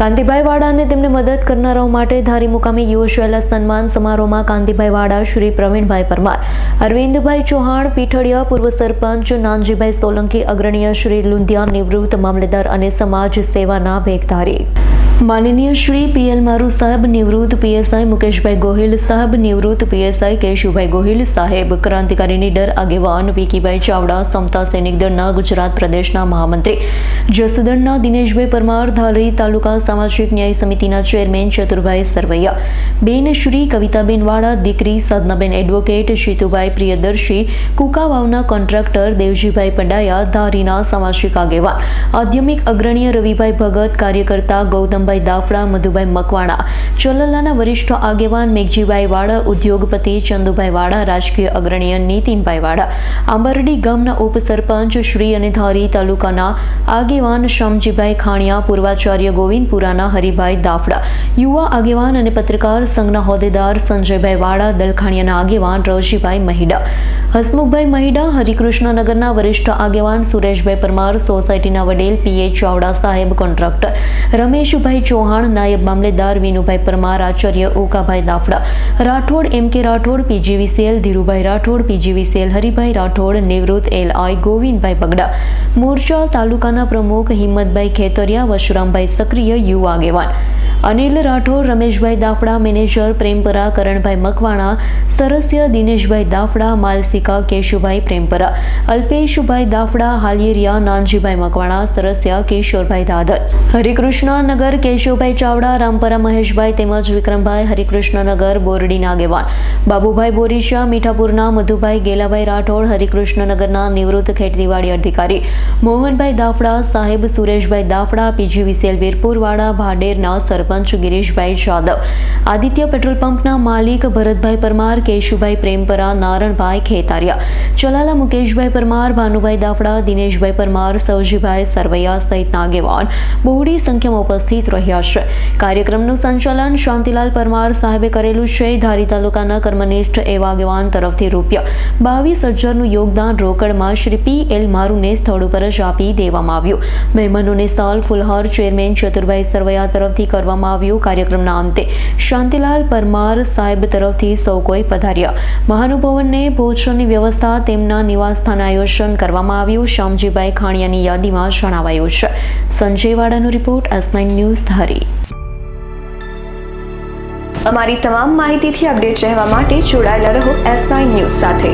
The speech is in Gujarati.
કાંતિભાઈ વાડા અને તેમને મદદ કરનારાઓ માટે ધારી મુકામે યોજાયેલા સન્માન સમારોહમાં કાંતિભાઈ વાડા, શ્રી પ્રવીણભાઈ પરમાર, અરવિંદભાઈ ચૌહાણ પીઠડિયા, પૂર્વ સરપંચ નાનજીભાઈ સોલંકી, અગ્રણીય શ્રી લુંધિયા, નિવૃત્ત મામલેદાર અને સમાજ સેવાના ભેગધારી માનનીય શ્રી પીએલ મારુ સાહેબ, નિવૃત્ત પીએસઆઈ મુકેશભાઈ ગોહિલ સાહેબ, નિવૃત્ત પીએસઆઈ કેશુભાઈ ગોહિલ સાહેબ, ક્રાંતિકારી નીડર આગેવાન વિકીભાઈ ચાવડા, સમતા સૈનિક દળના ગુજરાત પ્રદેશના મહામંત્રી, જસદણના દિનેશભાઈ પરમાર, ધારી તાલુકા સામાજિક ન્યાય સમિતિના ચેરમેન ચતુરભાઈ સરવૈયા, બેન શ્રી કવિતાબેન વાડા, દીકરી સાધનાબેન એડવોકેટ, જીતુભાઈ પ્રિયદર્શી, કુકાવાવના કોન્ટ્રાક્ટર દેવજીભાઈ પંડાયા, ધારીના સામાજિક આગેવાન આધ્યાત્મિક અગ્રણીય રવિભાઈ ભગત, કાર્યકર્તા ગૌતમ દાફડા, મધુભાઈ મકવાણા, ચલલાના વરિષ્ઠ આગેવાન મેઘજીભાઈ વાડા, ઉદ્યોગપતિ ચંદુભાઈ વાડા, રાજકીય અગ્રણીય નીતિનભાઈ વાડા, આંબરડી ગામના ઉપસરપંચ શ્રી અને ધારી તાલુકાના આગેવાન શામજીભાઈ ખાણિયા, પૂર્વાચાર્ય ગોવિંદપુરાના હરિભાઈ દાફડા, યુવા આગેવાન અને પત્રકાર સંઘના હોદ્દેદાર સંજયભાઈ વાડા, દલખાણીયાના આગેવાન રવજીભાઈ મહિડા, હસમુખભાઈ મહિડા, હરિકૃષ્ણનગરના વરિષ્ઠ આગેવાન સુરેશભાઈ પરમાર, સોસાયટીના વડીલ પીએ ચાવડા સાહેબ, કોન્ટ્રાક્ટર રમેશભાઈ ચૌહાણ, નાયબ મામલેદાર વિનુભાઈ પરમાર, આચાર્ય ઓકાભાઈ દાફડા, રાઠોડ એમ કે રાઠોડ, પીજીવીસીએલ ધીરુભાઈ રાઠોડ, પીજીવીસીએલ હરિભાઈ રાઠોડ, નિવૃત્ત એલઆઈ ગોવિંદભાઈ બગડા, મોરચા તાલુકાના પ્રમુખ હિંમતભાઈ ખેતરિયા, વશુરામભાઈ સક્રિય, યુવા આગેવાન અનિલ રાઠોડ, રમેશભાઈ દાફડા, મેનેજર પ્રેમપરા, કરણભાઈ મકવાણા, સરસ્ય દિનેશભાઈ દાફડા, માલસિકા કેશુભાઈ પ્રેમપરા, અલ્પેશભાઈ દાફડા, હાલિયરિયા નાનજીભાઈ મકવાણા, સરસ્ય કિશોરભાઈ દાદર, હરિકૃષ્ણનગર કેશુભાઈ ચાવડા, રામપરા મહેશભાઈ તેમજ વિક્રમભાઈ, હરિકૃષ્ણનગર બોરડીના આગેવાન બાબુભાઈ બોરીશા, મીઠાપુરના મધુભાઈ ગેલાભાઈ રાઠોડ, હરિકૃષ્ણનગરના નિવૃત્ત ખેતીવાડી અધિકારી મોહનભાઈ દાફડા સાહેબ, સુરેશભાઈ દાફડા, પીજીવીસીએલ વીરપુરવાડા, ભાડેરના સરપંચ ગિરીશભાઈ જાદવ, આદિત્ય પેટ્રોલ પંપના માલિક ભરતભાઈ પરમાર, કેશુભાઈ પ્રેમપરા, નારણભાઈ ખેતારિયા, ચલાલા મુકેશભાઈ પરમાર, ભાનુભાઈ દાફડા, દિનેશભાઈ પરમાર, સવજીભાઈ સરવૈયા સહિતના આગેવાન બહોળી સંખ્યામાં ઉપસ્થિત રહ્યા છે. કાર્યક્રમનું સંચાલન શાંતિલાલ પરમાર સાહેબે કરેલું છે. ધારી તાલુકાના કર્મનિષ્ઠ એવા આગેવાન તરફથી ₹22,000નું યોગદાન રોકડમાં શ્રી પીએલ મારુને સ્થળ ઉપર જ આપી દેવામાં આવ્યું. મહેમાનોને સાલ ફુલહાર ચેરમેન ચતુરભાઈ સરવૈયા તરફથી કરવામાં આવ્યું. કાર્યક્રમના અંતે શાંતિલાલ પરમાર સાહેબ તરફથી સૌ કોઈ પધાર્યા. મહાનુભાવોને ભોજનની વ્યવસ્થા તેમના નિવાસસ્થાને આયોજન કરવામાં આવ્યું. શામજીભાઈ ખાણિયાની યાદીમાં જણાવાયું છે. સંજય વાડાનો રિપોર્ટ, S9 ન્યૂઝ ધારી. અમારી તમામ માહિતીથી અપડેટ રહેવા માટે જોડાયેલા રહો S9 ન્યૂઝ સાથે.